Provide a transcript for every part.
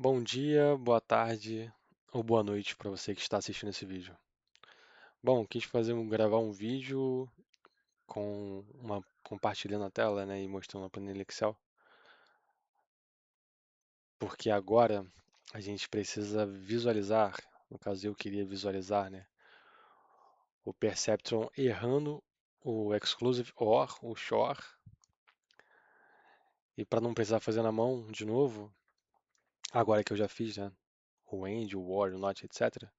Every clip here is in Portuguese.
Bom dia, boa tarde ou boa noite para você que está assistindo esse vídeo. Bom, quis gravar um vídeo compartilhando a tela, né, e mostrando a planilha Excel, porque agora a gente precisa visualizar, no caso eu queria visualizar, né, o Perceptron errando o Exclusive OR, o XOR, e para não precisar fazer na mão de novo, agora que eu já fiz, né, o AND, o OR, o NOT, etc.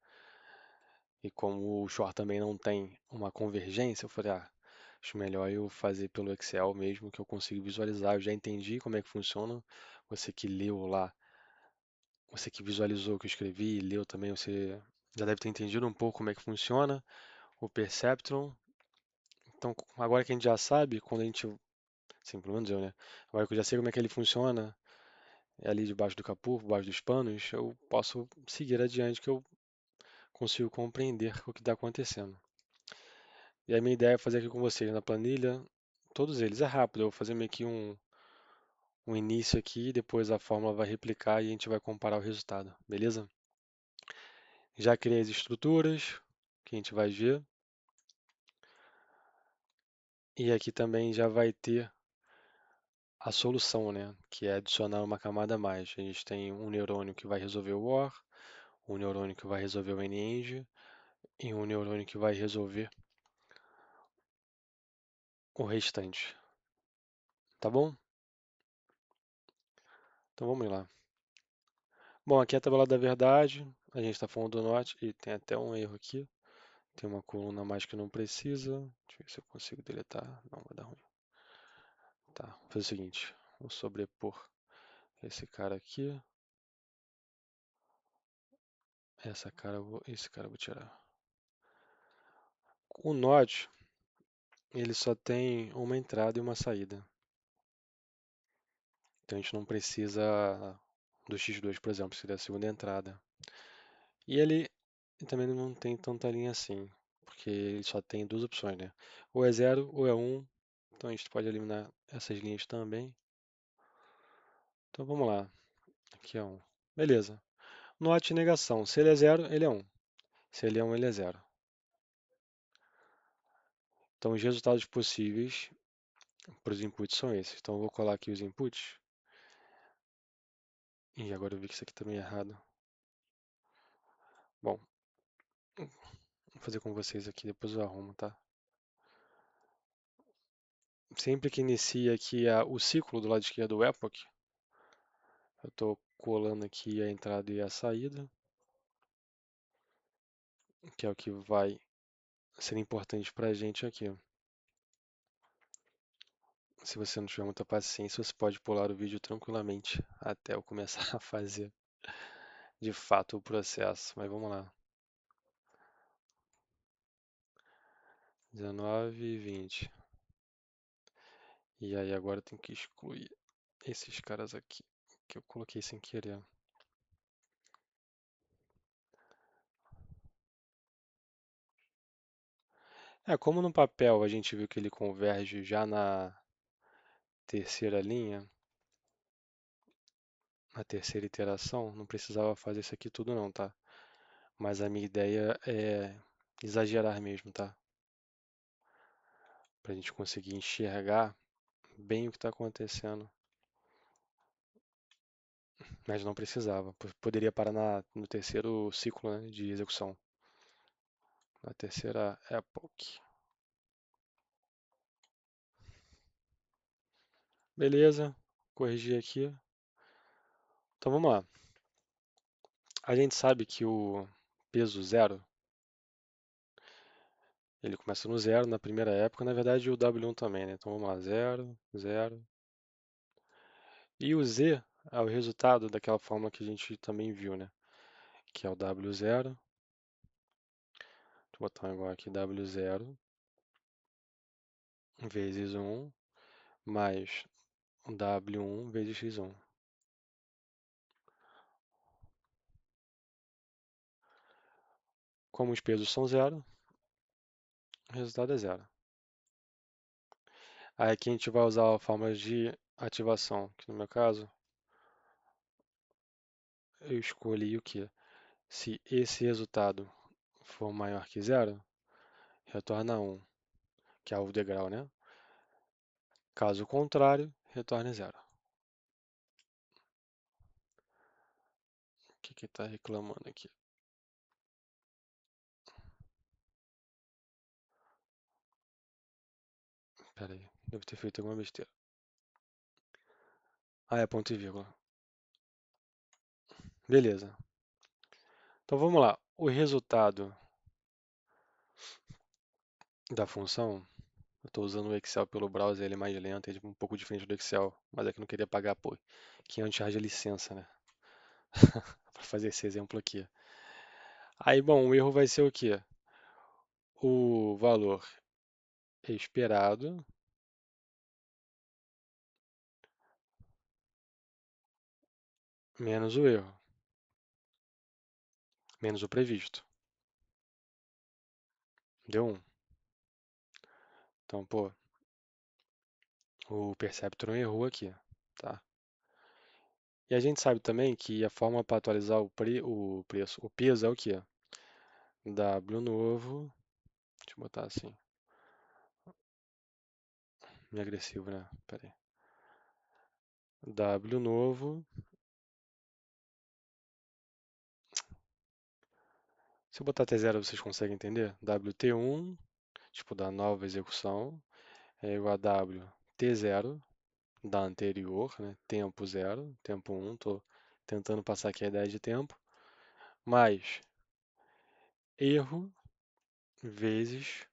E como o Shore também não tem uma convergência, eu falei, acho melhor eu fazer pelo Excel mesmo, que eu consigo visualizar. Eu já entendi como é que funciona. Você que leu lá, você que visualizou o que eu escrevi e leu também, você já deve ter entendido um pouco como é que funciona o Perceptron. Então, agora que a gente já sabe, quando a gente, sim, pelo menos eu, né? Agora que eu já sei como é que ele funciona, é ali debaixo do capô, debaixo dos panos, eu posso seguir adiante que eu consigo compreender o que está acontecendo. E a minha ideia é fazer aqui com vocês na planilha, todos eles. É rápido, eu vou fazer meio que um início aqui, depois a fórmula vai replicar e a gente vai comparar o resultado, beleza? Já criei as estruturas, que a gente vai ver. E aqui também já vai ter a solução, né? Que é adicionar uma camada a mais. A gente tem um neurônio que vai resolver o OR, um neurônio que vai resolver o NAND e um neurônio que vai resolver o restante. Tá bom? Então vamos lá. Bom, aqui é a tabela da verdade. A gente está falando do norte e tem até um erro aqui. Tem uma coluna a mais que não precisa. Deixa eu ver se eu consigo deletar. Não, vai dar ruim. Tá, vou fazer o seguinte. Vou sobrepor esse cara aqui. Esse cara eu vou tirar. O Node, ele só tem uma entrada e uma saída. Então a gente não precisa do X2, por exemplo, seria a segunda entrada. E ele também não tem tanta linha assim, porque ele só tem duas opções, né? Ou é zero ou é um. Então a gente pode eliminar essas linhas também. Então vamos lá. Aqui é um. Beleza. Note negação. Se ele é zero, ele é um. Se ele é um, ele é zero. Então os resultados possíveis para os inputs são esses. Então eu vou colar aqui os inputs. E agora eu vi que isso aqui também é errado. Bom, vou fazer com vocês aqui, depois eu arrumo, tá? Sempre que inicia aqui o ciclo do lado esquerdo do epoch, eu estou colando aqui a entrada e a saída, que é o que vai ser importante para a gente aqui. Se você não tiver muita paciência, você pode pular o vídeo tranquilamente até eu começar a fazer de fato o processo. Mas vamos lá. 19 e 20. E aí agora eu tenho que excluir esses caras aqui, que eu coloquei sem querer. Como no papel a gente viu que ele converge já na terceira linha, na terceira iteração, não precisava fazer isso aqui tudo não, tá? Mas a minha ideia é exagerar mesmo, tá? Pra gente conseguir enxergar bem o que está acontecendo. Mas não precisava. Poderia parar no terceiro ciclo, né, de execução. Na terceira epoch. Beleza, corrigi aqui. Então vamos lá. A gente sabe que o peso zero, ele começa no zero na primeira época, na verdade o W1 também, né? Então vamos lá, zero, zero. E o Z é o resultado daquela fórmula que a gente também viu, né? Que é o W0. Vou botar um igual aqui, W0 vezes um mais W1 vezes X1. Como os pesos são zero, o resultado é zero. Aí aqui a gente vai usar a fórmula de ativação, que no meu caso eu escolhi o quê? Se esse resultado for maior que zero, retorna um, que é o degrau, né? Caso contrário, retorne zero. O que está reclamando aqui? Pera aí, devo ter feito alguma besteira. Ah, é ponto e vírgula. Beleza. Então vamos lá. O resultado da função, eu estou usando o Excel pelo browser, ele é mais lento, ele é um pouco diferente do Excel, mas é que eu não queria pagar, pô, 500 reais de licença, né? Para fazer esse exemplo aqui. Aí, bom, o erro vai ser o quê? O valor esperado menos o erro, menos o previsto. Deu um. Então, pô, o Perceptron errou aqui, tá? E a gente sabe também que a forma para atualizar o preço, o peso é o quê? W novo, deixa eu botar assim, meio agressivo, né? Pera aí. W novo, se eu botar T0 vocês conseguem entender? WT1, tipo da nova execução, é igual a W T0 da anterior, né? Tempo 0, tempo 1, estou tentando passar aqui a ideia de tempo, mais erro vezes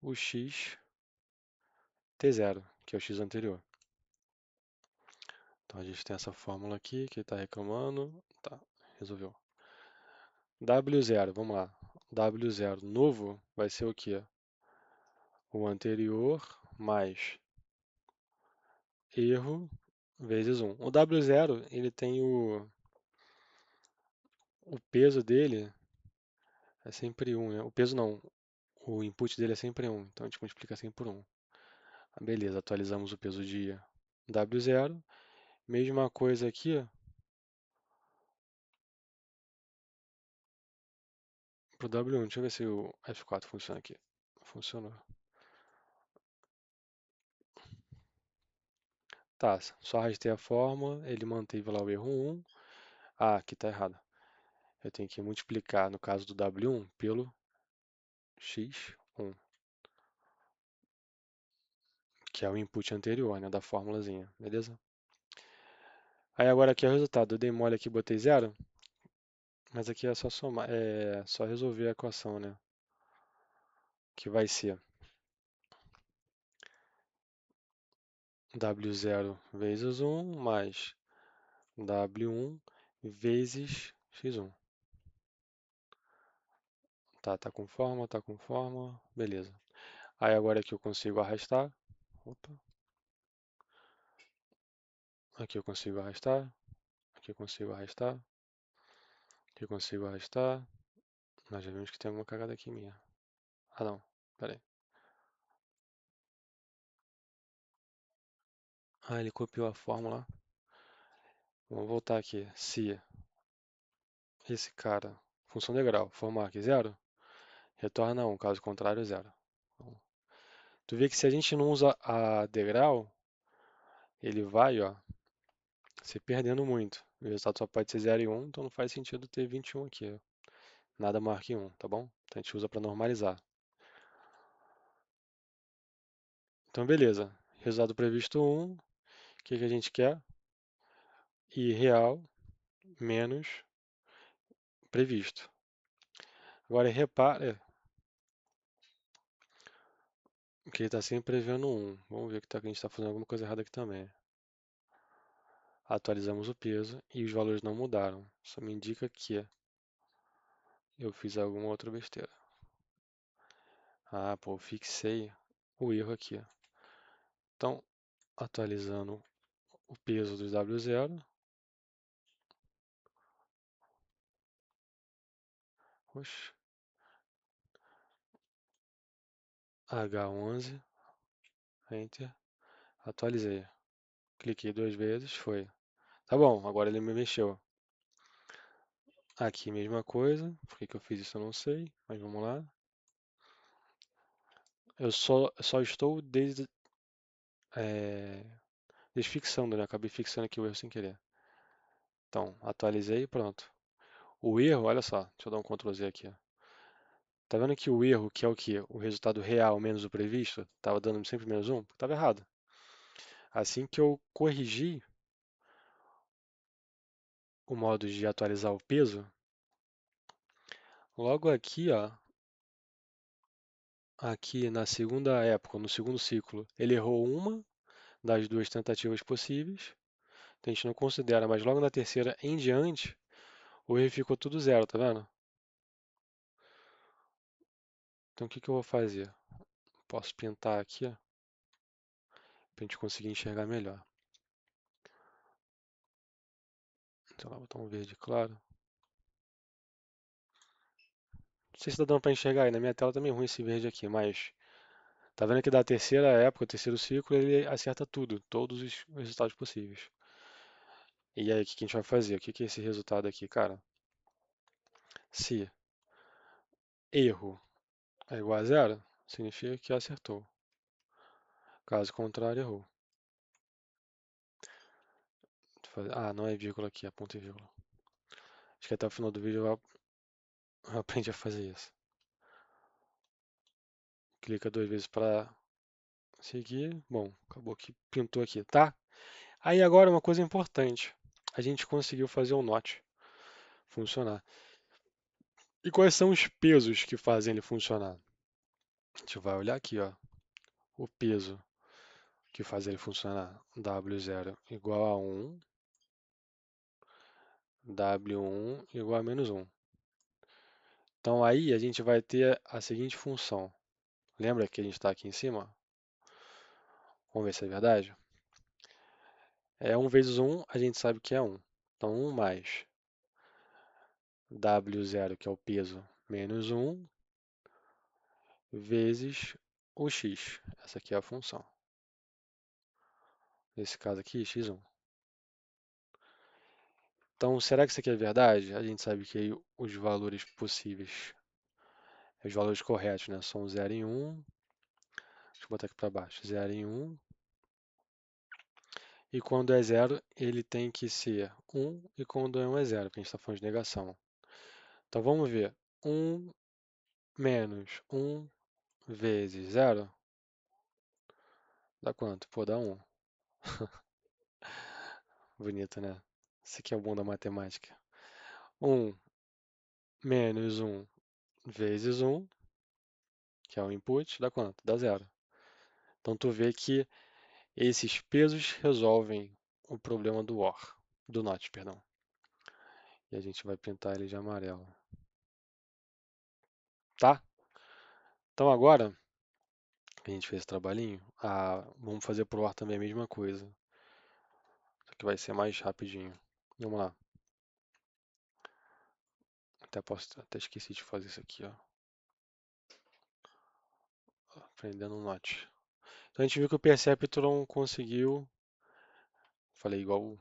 o x T0, que é o x anterior. Então a gente tem essa fórmula aqui que está reclamando. Tá, resolveu. W0, vamos lá. W0 novo vai ser o quê? O anterior mais erro vezes 1. O W0, ele tem o peso dele é sempre 1, né? O peso não, o input dele é sempre 1, então a gente multiplica sempre por 1. Ah, beleza, atualizamos o peso de W0. Mesma coisa aqui para o W1. Deixa eu ver se o F4 funciona aqui. Funcionou. Tá, só arrastei a fórmula, ele manteve lá o erro 1. Ah, aqui está errado. Eu tenho que multiplicar, no caso do W1, pelo x1, que é o input anterior, né, da formulazinha, beleza? Aí agora aqui é o resultado. Eu dei mole aqui e botei zero, mas aqui é só somar, é só resolver a equação, né? Que vai ser W0 vezes 1 mais W1 vezes x1. Tá com forma, tá com forma, beleza. Aí agora aqui eu consigo arrastar. Opa, aqui eu consigo arrastar. Aqui eu consigo arrastar. Aqui eu consigo arrastar. Nós já vimos que tem alguma cagada aqui minha. Ah não, pera aí. Ah, ele copiou a fórmula. Vamos voltar aqui. Se esse cara, função degrau, for mark zero, retorna 1, caso contrário, zero. Então, tu vê que se a gente não usa a degrau, ele vai, ó, se perdendo muito. O resultado só pode ser 0 e 1, então não faz sentido ter 21 aqui, ó. Nada marca em 1, tá bom? Então a gente usa para normalizar. Então beleza. Resultado previsto 1. O que que a gente quer? I real menos previsto. Agora repara que ele está sempre prevendo 1. Vamos ver que a gente está fazendo alguma coisa errada aqui também. Atualizamos o peso e os valores não mudaram. Isso me indica que eu fiz alguma outra besteira. Ah, pô, fixei o erro aqui. Então, atualizando o peso dos W0. Oxe, H11, Enter, atualizei. Cliquei duas vezes, foi. Tá bom, agora ele me mexeu. Aqui, mesma coisa. Por que que eu fiz isso, eu não sei. Mas vamos lá. Eu só estou é, desfixando, né? Acabei fixando aqui o erro sem querer. Então, atualizei e pronto. O erro, olha só. Deixa eu dar um Ctrl Z aqui, ó. Tá vendo que o erro, que é o quê? O resultado real menos o previsto, estava dando sempre menos um? Estava errado. Assim que eu corrigi o modo de atualizar o peso, logo aqui, ó, aqui na segunda época, no segundo ciclo, ele errou uma das duas tentativas possíveis. Então a gente não considera, mas logo na terceira em diante, o erro ficou tudo zero, tá vendo? Então o que que eu vou fazer? Posso pintar aqui, ó, pra gente conseguir enxergar melhor. Sei lá, botar um verde claro. Não sei se tá dando pra enxergar aí, na minha tela tá meio ruim esse verde aqui, mas tá vendo que da terceira época, terceiro ciclo, ele acerta tudo, todos os resultados possíveis. E aí, o que que a gente vai fazer? O que que é esse resultado aqui, cara? Se erro é igual a zero, significa que acertou. Caso contrário, errou. Ah, não é vírgula aqui, é ponto e vírgula. Acho que até o final do vídeo eu aprendi a fazer isso. Clica duas vezes para seguir. Bom, acabou que pintou aqui, tá? Aí agora uma coisa importante. A gente conseguiu fazer o Note funcionar. E quais são os pesos que fazem ele funcionar? A gente vai olhar aqui, ó. O peso que faz ele funcionar. W0 igual a 1. W1 igual a menos 1. Então aí a gente vai ter a seguinte função. Lembra que a gente está aqui em cima? Vamos ver se é verdade. É 1 vezes 1, a gente sabe que é 1. Então 1 mais W0, que é o peso, menos 1, vezes o x. Essa aqui é a função. Nesse caso aqui, x1. Então, será que isso aqui é verdade? A gente sabe que aí os valores possíveis, os valores corretos, né, são 0 e 1. Deixa eu botar aqui para baixo. 0 e 1. E quando é zero, ele tem que ser 1. E quando é 1 é zero, porque a gente está falando de negação. Então, vamos ver. 1 menos 1 vezes zero dá quanto? Pô, dá 1. Bonito, né? Esse aqui é o bom da matemática. 1 menos 1 vezes 1, que é o input, dá quanto? Dá zero. Então, tu vê que esses pesos resolvem o problema do OR, do NOT, perdão. E a gente vai pintar ele de amarelo. Tá? Então agora, que a gente fez esse trabalhinho, vamos fazer pro OR também a mesma coisa. Só que vai ser mais rapidinho. Vamos lá. Até esqueci de fazer isso aqui, ó. Aprendendo o NOT. Então a gente viu que o Perceptron conseguiu. Falei igual.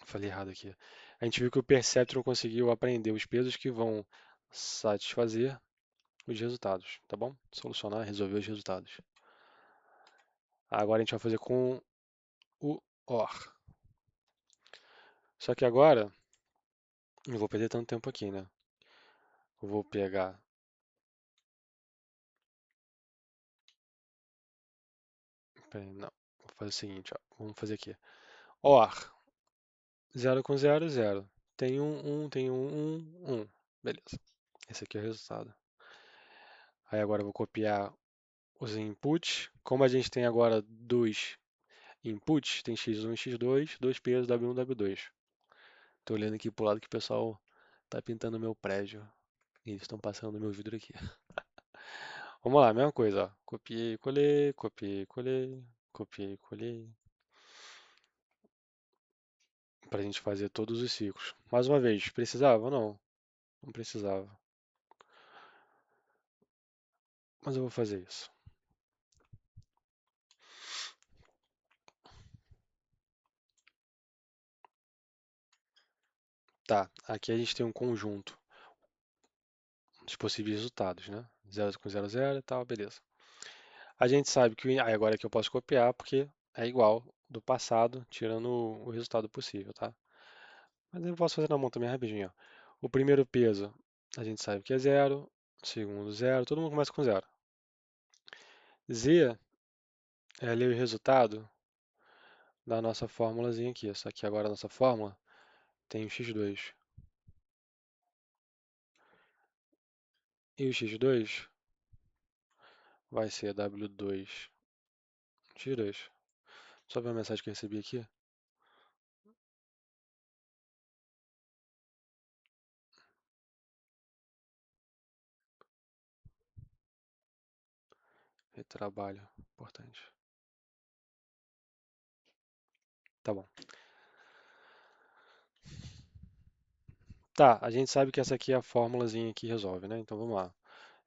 Falei errado aqui. A gente viu que o Perceptron conseguiu aprender os pesos que vão satisfazer os resultados, tá bom? Solucionar, resolver os resultados. Agora a gente vai fazer com o OR. Só que agora, não vou perder tanto tempo aqui, né? Eu vou pegar. Peraí, não. Vou fazer o seguinte, ó. Vamos fazer aqui. OR. 0 com 0, 0. Tem 1, 1, tem 1, 1, 1. Beleza. Esse aqui é o resultado. Aí agora eu vou copiar os inputs. Como a gente tem agora dois inputs, tem x1 e x2, dois pesos, W1 e W2. Tô olhando aqui pro lado que o pessoal tá pintando meu prédio. E eles estão passando meu vidro aqui. Vamos lá, mesma coisa, ó. Copiei, colei, copiei, colei, copiei, colei. Pra gente fazer todos os ciclos. Mais uma vez, precisava? Não, não precisava. Mas eu vou fazer isso. Tá, aqui a gente tem um conjunto dos possíveis resultados, né? Zero com zero, zero e tal, beleza. A gente sabe que agora aqui eu posso copiar porque é igual do passado, tirando o resultado possível, tá? Mas eu posso fazer na mão também rapidinho, ó. O primeiro peso a gente sabe que é zero, o segundo zero, todo mundo começa com zero. Z é ali o resultado da nossa fórmulazinha aqui, só que agora a nossa fórmula tem o x2. E o x2 vai ser w2 x2. Só ver a mensagem que eu recebi aqui. Retrabalho, importante. Tá bom. Tá, a gente sabe que essa aqui é a fórmulazinha que resolve, né? Então vamos lá.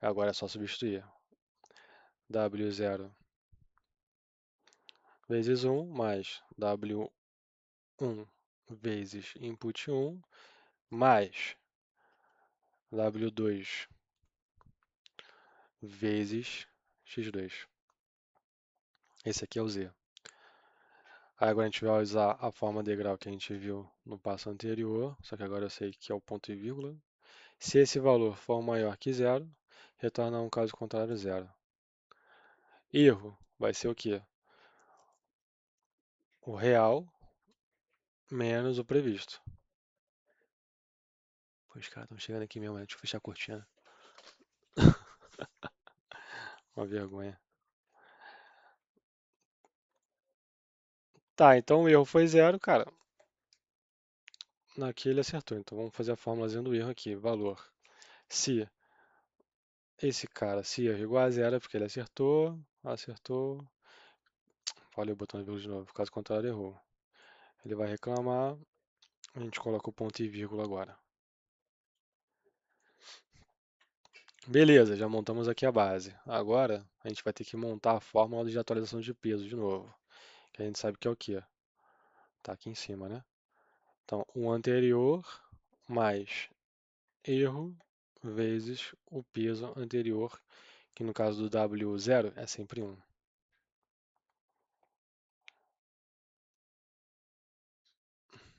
Agora é só substituir. W0 vezes 1 mais W1 vezes input 1 mais W2 vezes x2. Esse aqui é o Z. Aí agora a gente vai usar a forma integral que a gente viu no passo anterior, só que agora eu sei que é o ponto e vírgula. Se esse valor for maior que zero, retorna um caso contrário zero. Erro vai ser o quê? O real menos o previsto. Pois, cara, estão chegando aqui mesmo, né? Deixa eu fechar a cortina. Uma vergonha. Tá, então o erro foi zero, cara. Aqui ele acertou. Então vamos fazer a fórmulazinha do erro aqui. Valor. Se esse cara, se erro igual a zero, é porque ele acertou, acertou. Falei o botão de vírgula de novo. Caso contrário, errou. Ele vai reclamar. A gente coloca o ponto e vírgula agora. Beleza, já montamos aqui a base. Agora a gente vai ter que montar a fórmula de atualização de peso de novo. Que a gente sabe que é o quê? Tá aqui em cima, né? Então, o anterior mais erro vezes o peso anterior, que no caso do W0 é sempre 1.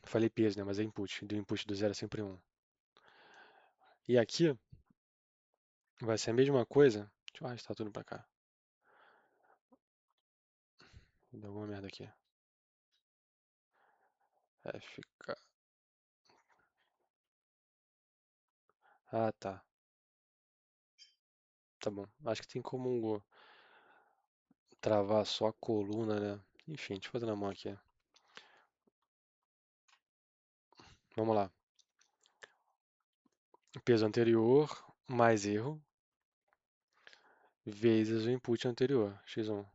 Falei peso, né? Mas é input. Do input do zero é sempre 1. E aqui vai ser a mesma coisa. Deixa eu arrastar tudo para cá. Deu alguma merda aqui. FK. Ah, tá. Tá bom. Acho que tem como travar só a coluna, né? Enfim, deixa eu fazer na mão aqui. Vamos lá. Peso anterior mais erro vezes o input anterior, x1.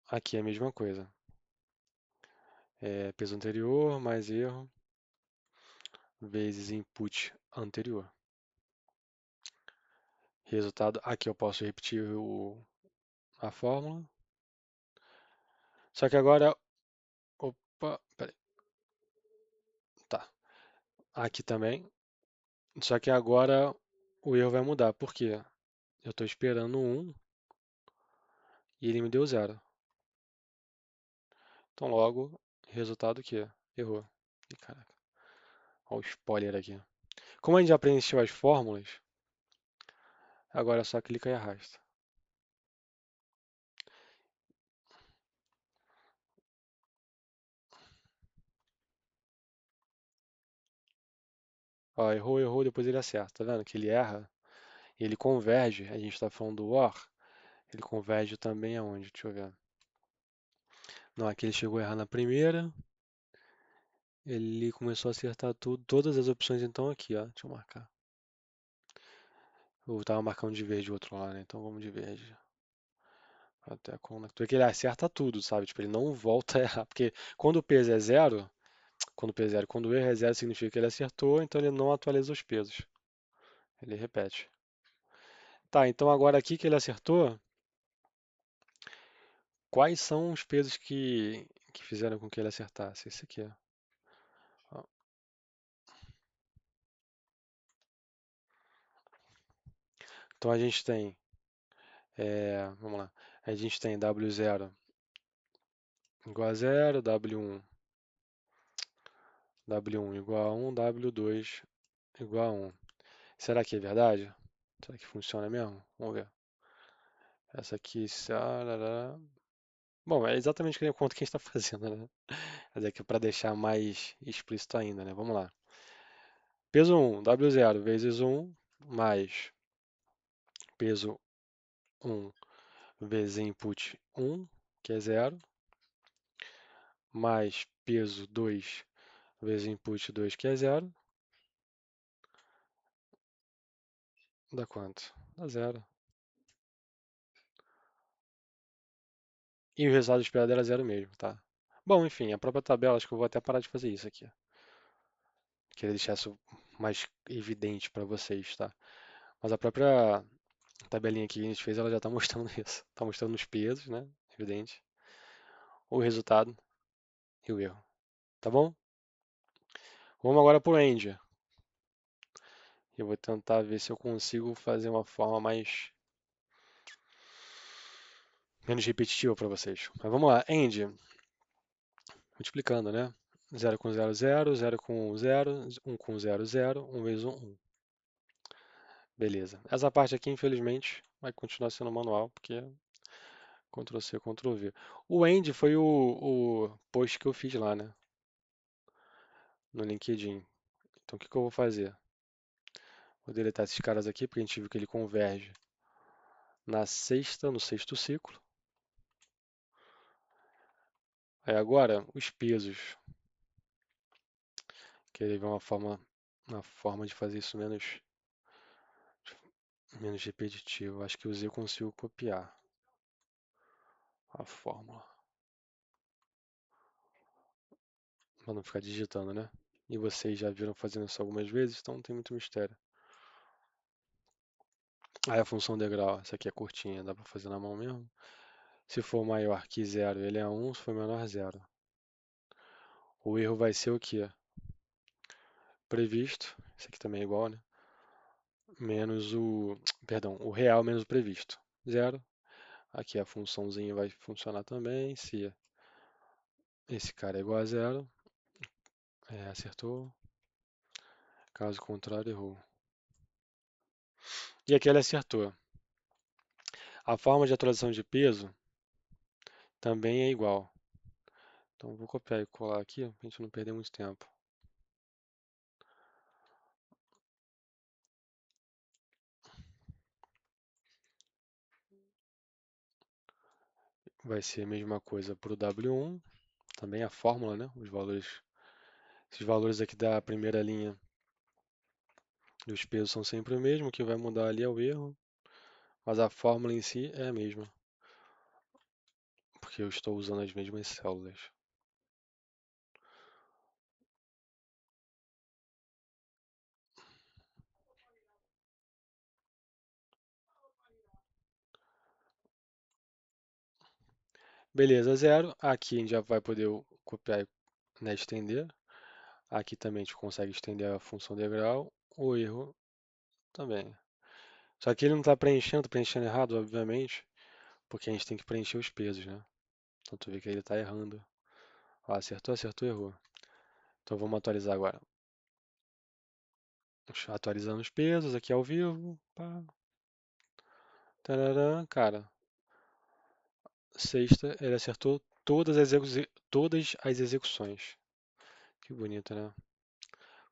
Aqui é a mesma coisa. É peso anterior mais erro vezes input anterior. Resultado, aqui eu posso repetir a fórmula. Só que agora, opa, peraí, tá. Aqui também. Só que agora o erro vai mudar. Por quê? Eu estou esperando um e ele me deu zero. Então logo, resultado que errou. Ih, caraca. Olha o spoiler aqui. Como a gente já preencheu as fórmulas, agora só clica e arrasta. Ó, errou, errou, depois ele acerta. Tá vendo que ele erra e ele converge. A gente está falando do OR. Ele converge também aonde? Deixa eu ver. Não, aqui ele chegou a errar na primeira. Ele começou a acertar tudo, todas as opções então aqui, ó. Deixa eu marcar. Eu tava marcando de verde o outro lá, né? Então vamos de verde. Até porque ele acerta tudo, sabe? Tipo, ele não volta a errar. Porque quando o peso é zero, quando o erro é zero significa que ele acertou, então ele não atualiza os pesos. Ele repete. Tá, então agora aqui que ele acertou, quais são os pesos que fizeram com que ele acertasse. Esse aqui, ó. Então a gente tem, vamos lá, a gente tem W0 igual a zero, W1 igual a 1, W2 igual a 1. Será que é verdade? Será que funciona mesmo? Vamos ver. Essa aqui, bom, é exatamente a conta que a gente está fazendo, né? Mas é que para deixar mais explícito ainda, né? Vamos lá. Peso 1, W0 vezes 1 mais peso 1 vezes input 1, que é zero, mais peso 2 vezes input 2, que é zero, dá quanto? Dá zero. E o resultado esperado era zero mesmo, tá? Bom, enfim, a própria tabela, acho que eu vou até parar de fazer isso aqui. Queria deixar isso mais evidente para vocês, tá? Mas a própria tabelinha que a gente fez, ela já está mostrando isso. Está mostrando os pesos, né? Evidente. O resultado e o erro. Tá bom? Vamos agora para o end. Eu vou tentar ver se eu consigo fazer uma forma mais menos repetitiva para vocês. Mas vamos lá, end, multiplicando, né? Zero com zero zero, zero com zero, um com zero zero, 1 vezes 1, 1. Beleza. Essa parte aqui, infelizmente, vai continuar sendo manual, porque Ctrl C, Ctrl V. O end foi o post que eu fiz lá, né? No LinkedIn. Então, o que que eu vou fazer? Vou deletar esses caras aqui, porque a gente viu que ele converge no sexto ciclo. Aí agora, os pesos. Queria ver uma forma de fazer isso menos repetitivo. Acho que o Z eu consigo copiar a fórmula. Para não ficar digitando, né? E vocês já viram fazendo isso algumas vezes, então não tem muito mistério. Aí a função degrau, essa aqui é curtinha, dá para fazer na mão mesmo. Se for maior que zero, ele é 1, se for menor, zero. O erro vai ser o quê? Previsto, esse aqui também é igual, né? Menos perdão, o real menos o previsto, zero. Aqui a funçãozinha vai funcionar também, se esse cara é igual a zero, acertou, caso contrário, errou. E aqui ele acertou. A forma de atualização de peso também é igual. Então vou copiar e colar aqui, para a gente não perder muito tempo. Vai ser a mesma coisa para o W1, também a fórmula, né? Esses valores aqui da primeira linha dos pesos são sempre o mesmo, o que vai mudar ali é o erro, mas a fórmula em si é a mesma, porque eu estou usando as mesmas células. Beleza, zero. Aqui a gente já vai poder copiar e, né, estender. Aqui também a gente consegue estender a função degrau. O erro também. Só que ele não está preenchendo, tá preenchendo errado, obviamente, porque a gente tem que preencher os pesos, né? Então tu vê que ele está errando. Ó, acertou, acertou, errou. Então vamos atualizar agora. Atualizando os pesos aqui ao vivo. Pá. Tararã, cara. Sexta, ele acertou todas as execuções. Que bonito, né?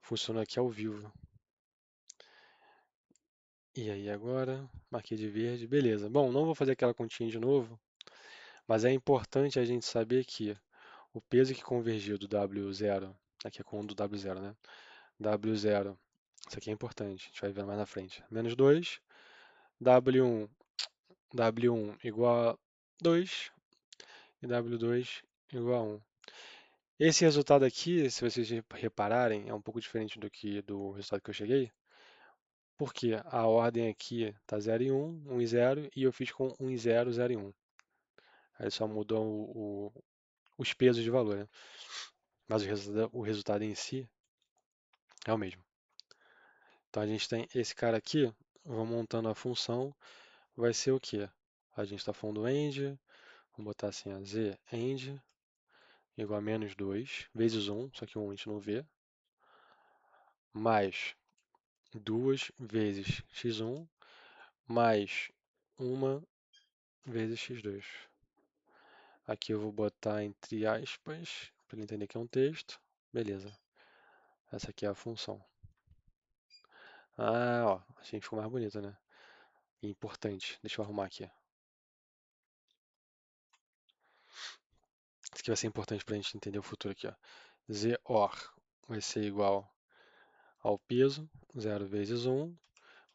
Funciona aqui ao vivo. E aí agora, marquei de verde, beleza. Bom, não vou fazer aquela continha de novo, mas é importante a gente saber que o peso que convergiu do W0, aqui é com o do W0, né? W0, isso aqui é importante, a gente vai ver mais na frente. Menos 2, W1, W1 igual a 2 e W2 igual a 1. Esse resultado aqui, se vocês repararem, é um pouco diferente do resultado que eu cheguei, porque a ordem aqui está 0 e 1, 1 e 0, e eu fiz com 1 e 0, 0 e 1. Aí só mudou os pesos de valor, né? Mas o resultado em si é o mesmo. Então a gente tem esse cara aqui, vamos montando a função, vai ser o quê? A gente está falando end, vamos botar assim, a z end igual a menos 2 vezes 1, só que 1 a gente não vê, mais 2 vezes x1 mais 1 vezes x2. Aqui eu vou botar entre aspas, para ele entender que é um texto. Beleza. Essa aqui é a função. Ah, ó, achei que ficou mais bonito, né? E importante. Deixa eu arrumar aqui. Isso aqui vai ser importante para a gente entender o futuro aqui, ó. ZOR vai ser igual ao peso, 0 vezes 1,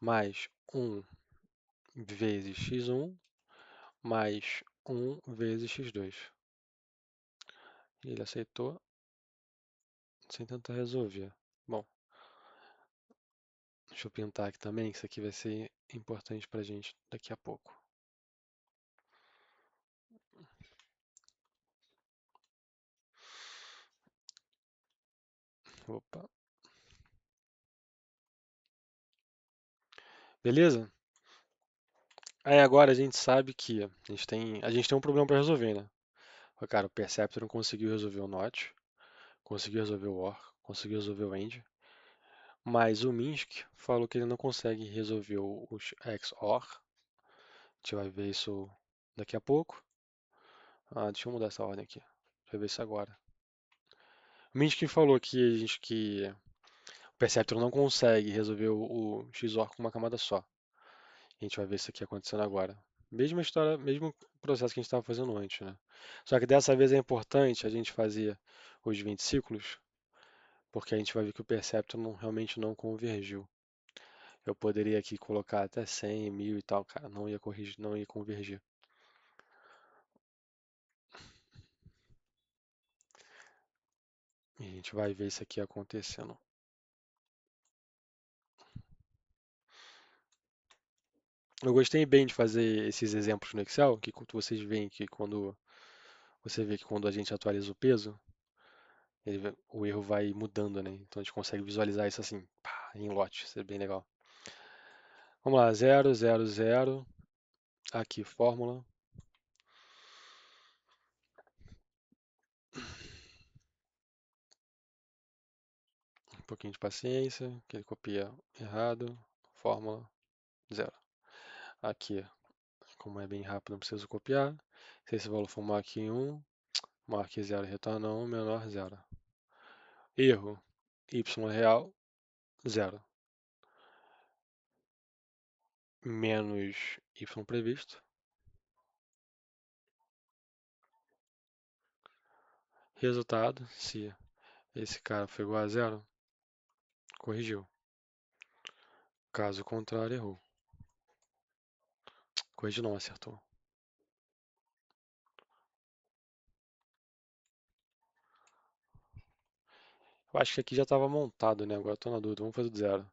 mais 1 vezes x1, mais 1 vezes x2. Ele aceitou sem tentar resolver. Bom, deixa eu pintar aqui também, que isso aqui vai ser importante para a gente daqui a pouco. Opa. Beleza? Aí agora a gente sabe que a gente tem um problema para resolver, né? Cara, o Perceptor não conseguiu resolver o Not, conseguiu resolver o OR, conseguiu resolver o END, mas o Minsk falou que ele não consegue resolver os XOR. A gente vai ver isso daqui a pouco. Deixa eu mudar essa ordem aqui. Deixa eu ver isso agora. O Minsk falou que o Perceptor não consegue resolver o XOR com uma camada só. A gente vai ver isso aqui acontecendo agora. Mesma história, mesmo processo que a gente estava fazendo antes, né? Só que dessa vez é importante a gente fazer os 20 ciclos, porque a gente vai ver que o Perceptor realmente não convergiu. Eu poderia aqui colocar até 100, 1000 e tal, cara, não ia corrigir, não ia convergir. E a gente vai ver isso aqui acontecendo. Eu gostei bem de fazer esses exemplos no Excel, que vocês veem que quando você vê que quando a gente atualiza o peso, o erro vai mudando, né? Então a gente consegue visualizar isso assim, pá, em lote, isso é bem legal. Vamos lá, 0, 0, 0, aqui fórmula. Um pouquinho de paciência, que ele copia errado, fórmula 0. Aqui, como é bem rápido, não preciso copiar. Se esse valor for maior que 1, maior que 0 retorna 1, menor 0. Erro, y real, 0. Menos y previsto. Resultado, se esse cara foi igual a 0, corrigiu. Caso contrário, errou. Corrigiu não, acertou. Eu acho que aqui já estava montado, né? Agora estou na dúvida. Vamos fazer do zero.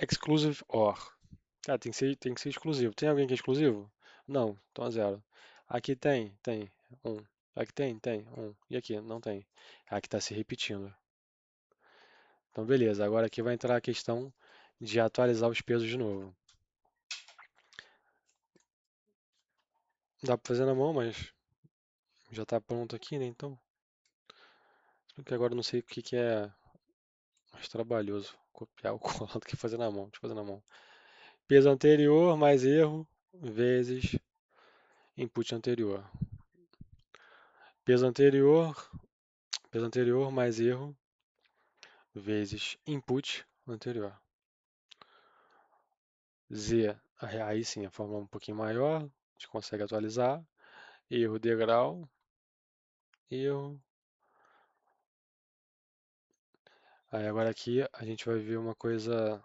Exclusive OR. Cara, tem que ser exclusivo. Tem alguém que é exclusivo? Não, então é zero. Aqui tem, tem, um. Aqui tem, um. E aqui, não tem. Aqui está se repetindo. Então, beleza. Agora aqui vai entrar a questão de atualizar os pesos de novo. Dá para fazer na mão, mas já está pronto aqui, né? Então, só que agora eu não sei o que que é mais trabalhoso. Copiar o colar do que fazer na mão. Deixa eu fazer na mão. Peso anterior mais erro vezes input anterior. Peso anterior, peso anterior mais erro vezes input anterior. Z, aí sim, a fórmula é um pouquinho maior, a gente consegue atualizar. Erro degrau, erro. Aí agora aqui a gente vai ver uma coisa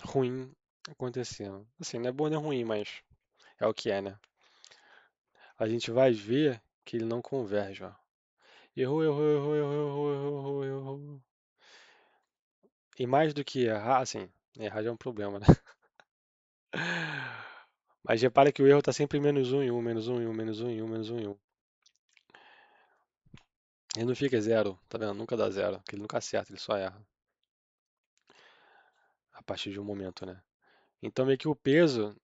ruim acontecendo. Assim, não é bom nem ruim, mas é o que é, né? A gente vai ver que ele não converge, ó. Errou, errou, errou, errou, errou, errou, errou, errou. E mais do que errar, assim, errar já é um problema, né? Mas repara que o erro está sempre menos um em um, menos um em um, menos um em um, menos um em um. Ele não fica zero, tá vendo? Nunca dá zero, porque ele nunca acerta, ele só erra a partir de um momento, né? Então meio que o peso,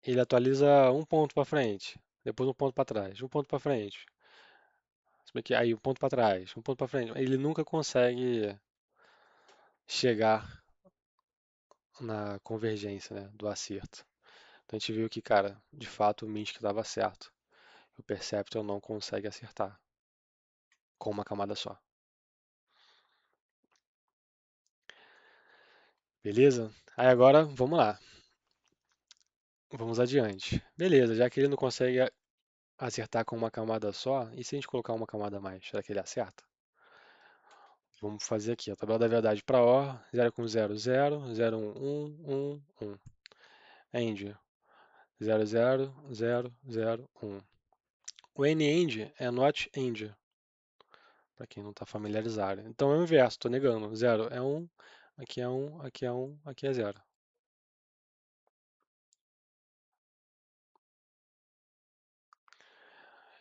ele atualiza um ponto para frente, depois um ponto para trás, um ponto para frente, se bem que aí um ponto para trás, um ponto para frente. Ele nunca consegue chegar na convergência, né, do acerto. Então a gente viu que, cara, de fato o Minsk estava certo. O Perception não consegue acertar com uma camada só. Beleza? Aí agora, vamos lá. Vamos adiante. Beleza, já que ele não consegue acertar com uma camada só, e se a gente colocar uma camada a mais, será que ele acerta? Vamos fazer aqui a tabela da verdade para OR, 0 com 0, 0, 0, 1, 1, 1, 1. AND, 0, 0, 0, 0, 1. O NAND é not AND, para quem não está familiarizado. Então é o inverso, estou negando. 0 é 1, aqui é 1, aqui é 1, aqui é 0.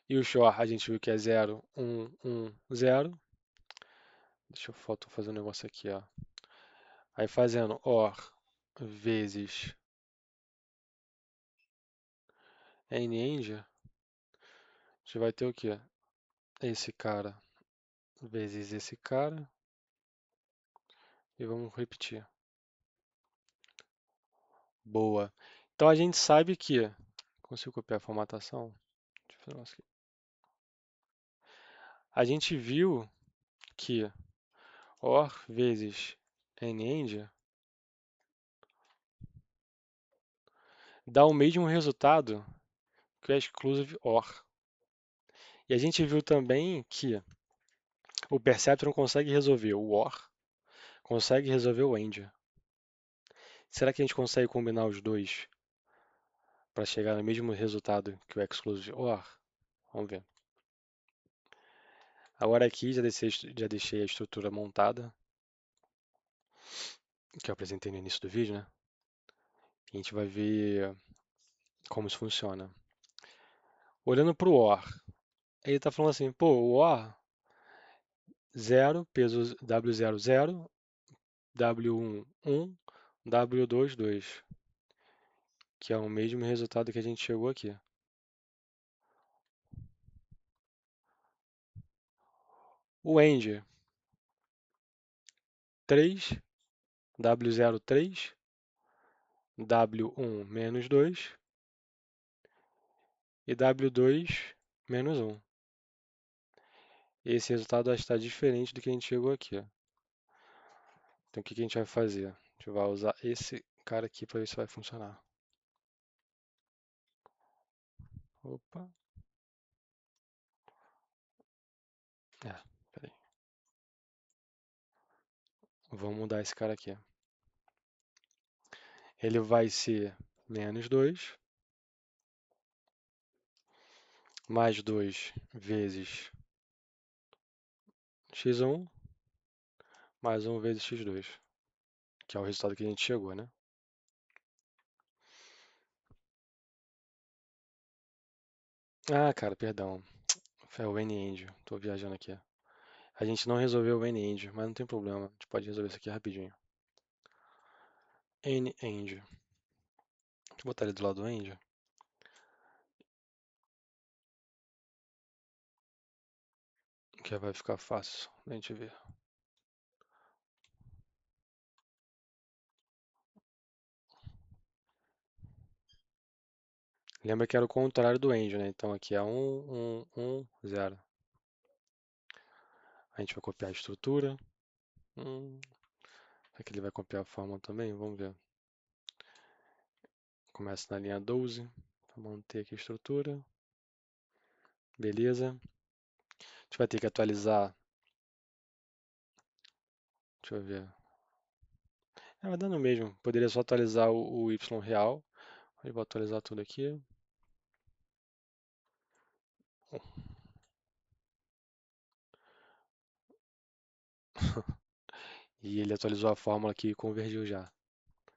E o short a gente viu que é 0, 1, 1, 0. Deixa eu fazer um negócio aqui, ó. Aí fazendo OR vezes NAND, a gente vai ter o quê? Esse cara vezes esse cara. E vamos repetir. Boa. Então a gente sabe que. Consigo copiar a formatação? Deixa eu fazer um negócio aqui. A gente viu que OR vezes NAND dá o mesmo resultado que o exclusive OR. E a gente viu também que o Perceptron consegue resolver o OR, consegue resolver o AND. Será que a gente consegue combinar os dois para chegar no mesmo resultado que o exclusive OR? Vamos ver. Agora aqui já deixei a estrutura montada, que eu apresentei no início do vídeo, né? E a gente vai ver como isso funciona. Olhando para o OR, ele está falando assim, pô, o OR 0, peso W0, 0, W1, 1, W2, 2, que é o mesmo resultado que a gente chegou aqui. O AND 3, W0, 3, W1 menos 2 e W2 menos 1. Esse resultado vai estar diferente do que a gente chegou aqui. Então o que a gente vai fazer? A gente vai usar esse cara aqui para ver se vai funcionar. Opa, peraí. Vamos mudar esse cara aqui. Ele vai ser menos 2 mais 2 vezes x1 mais 1 vezes x2, que é o resultado que a gente chegou, né? Ah, cara, perdão. É o NAND. Tô viajando aqui. A gente não resolveu o NAND, mas não tem problema. A gente pode resolver isso aqui rapidinho. NAND. Deixa eu botar ele do lado do AND. Que vai ficar fácil da gente ver. Lembra que era o contrário do AND, né? Então aqui é 0. A gente vai copiar a estrutura. Será que ele vai copiar a fórmula também? Vamos ver. Começa na linha 12. Vou manter aqui a estrutura. Beleza. A gente vai ter que atualizar. Deixa eu ver. Vai dando mesmo. Poderia só atualizar o y real. Eu vou atualizar tudo aqui. E ele atualizou a fórmula aqui e convergiu já.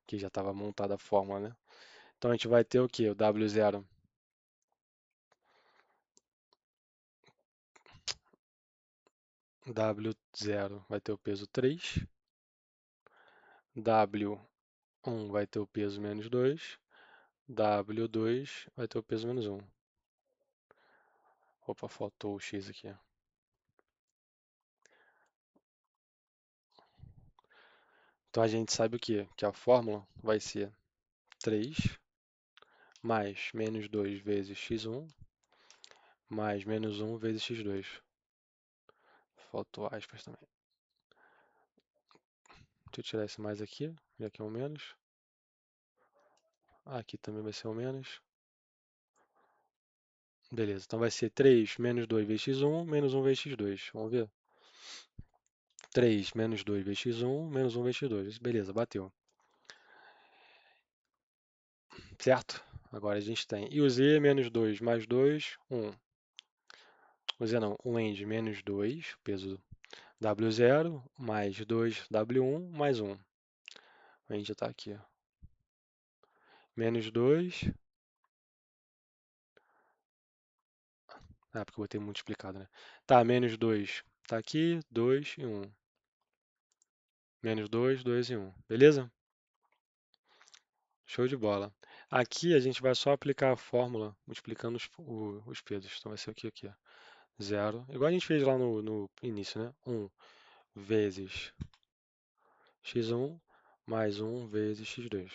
Que já estava montada a fórmula, né? Então a gente vai ter o que? O W0. W0 vai ter o peso 3, W1 vai ter o peso menos 2, W2 vai ter o peso menos 1. Opa, faltou o X aqui. Então a gente sabe o quê? Que a fórmula vai ser 3 mais menos 2 vezes x1 mais menos 1 vezes x2. Faltou aspas também. Deixa eu tirar esse mais aqui, já que é um menos. Aqui também vai ser um menos. Beleza, então vai ser 3 menos 2 vezes x1 menos 1 vezes x2. Vamos ver? 3 menos 2 vezes x1 menos 1 vezes x2. Beleza, bateu. Certo? Agora a gente tem e o z menos 2 mais 2, 1. O z não, o end menos 2, peso W0, mais 2 W1, mais 1. O end já está aqui. Ó. Menos 2. Ah, porque eu botei multiplicado, né? Tá, menos 2. Tá aqui, 2 e 1. Menos 2, 2 e 1. Beleza? Show de bola. Aqui a gente vai só aplicar a fórmula multiplicando os pesos. Então vai ser o que aqui? 0. Igual a gente fez lá no início, né? 1 vezes x1 mais 1 vezes x2.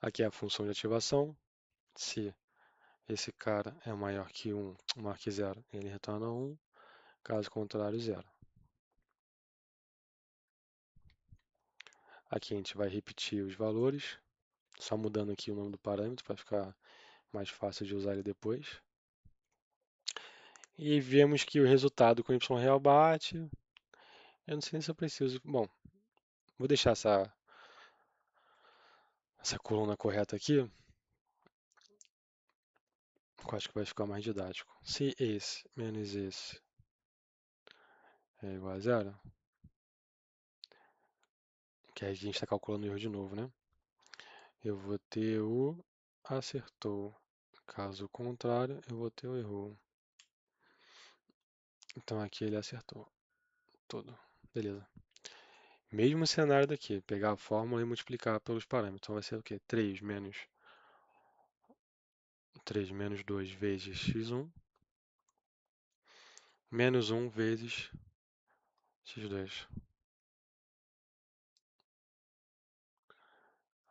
Aqui é a função de ativação. Se esse cara é maior que 1, maior que 0, ele retorna 1. Caso contrário, 0. Aqui a gente vai repetir os valores, só mudando aqui o nome do parâmetro para ficar mais fácil de usar ele depois. E vemos que o resultado com y real bate. Eu não sei nem se eu preciso. Bom, vou deixar essa coluna correta aqui, que eu acho que vai ficar mais didático. Se esse menos esse é igual a 0, que a gente está calculando o erro de novo, né? Eu vou ter o acertou. Caso contrário, eu vou ter o errou. Então aqui ele acertou tudo. Beleza. Mesmo cenário daqui, pegar a fórmula e multiplicar pelos parâmetros. Então vai ser o quê? 3 menos 2 vezes x1 menos 1 vezes x2.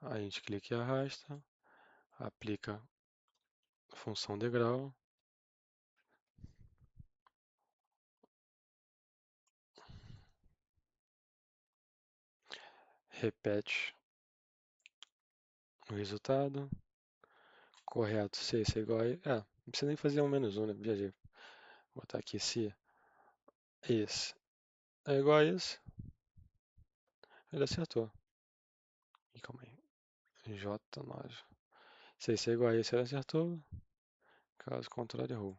Aí a gente clica e arrasta, aplica a função degrau, repete o resultado. Correto, se esse é igual a... não precisa nem fazer um menos 1, né? Viajei. Vou botar aqui se esse é igual a esse, ele acertou. E calma aí. J9. Se esse é igual a esse, ele acertou. Caso contrário, errou.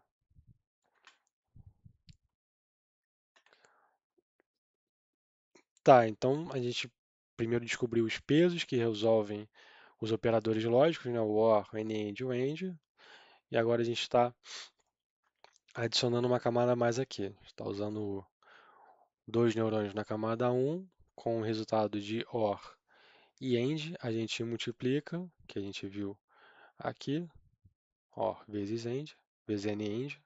Tá, então a gente primeiro descobriu os pesos que resolvem os operadores lógicos, né? O OR, o NAND e o AND. E agora a gente está adicionando uma camada a mais aqui. Está usando dois neurônios na camada 1, com o resultado de OR e AND. A gente multiplica, que a gente viu aqui, OR vezes AND, vezes NAND,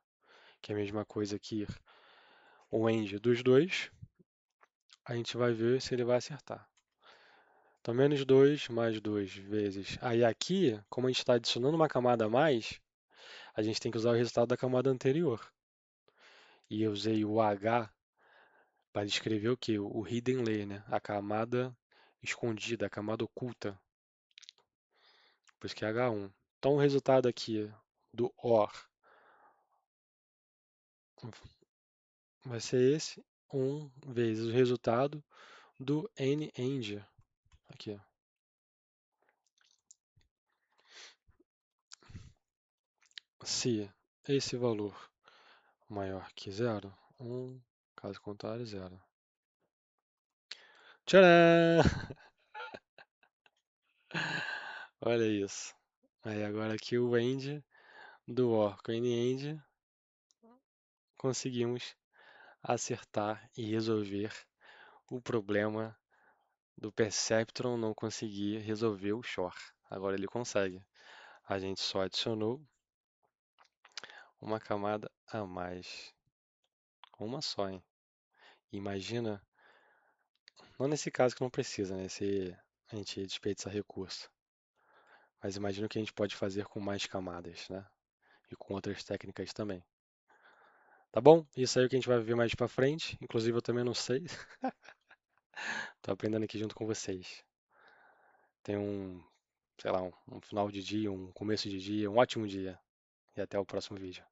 que é a mesma coisa que o AND dos dois. A gente vai ver se ele vai acertar. Então, menos 2 mais 2 vezes. Aí aqui, como a gente está adicionando uma camada a mais, a gente tem que usar o resultado da camada anterior. E eu usei o H para descrever o que? O hidden layer, né? A camada escondida, a camada oculta. Por isso que é H1. Então, o resultado aqui do OR vai ser esse. 1 vezes o resultado do NAND. Aqui, ó. Se esse valor maior que 0, 1, caso contrário, 0. Tcharam! Olha isso. Aí agora aqui o end do OR com NAND, conseguimos acertar e resolver o problema do Perceptron não conseguir resolver o Shor. Agora ele consegue. A gente só adicionou uma camada a mais. Uma só, hein? Imagina, não nesse caso que não precisa, né? Se a gente desperdiça recurso. Mas imagina o que a gente pode fazer com mais camadas, né? E com outras técnicas também. Tá bom? Isso aí é o que a gente vai ver mais pra frente. Inclusive eu também não sei. Tô aprendendo aqui junto com vocês. Tenham sei lá, um final de dia, um começo de dia, um ótimo dia. E até o próximo vídeo.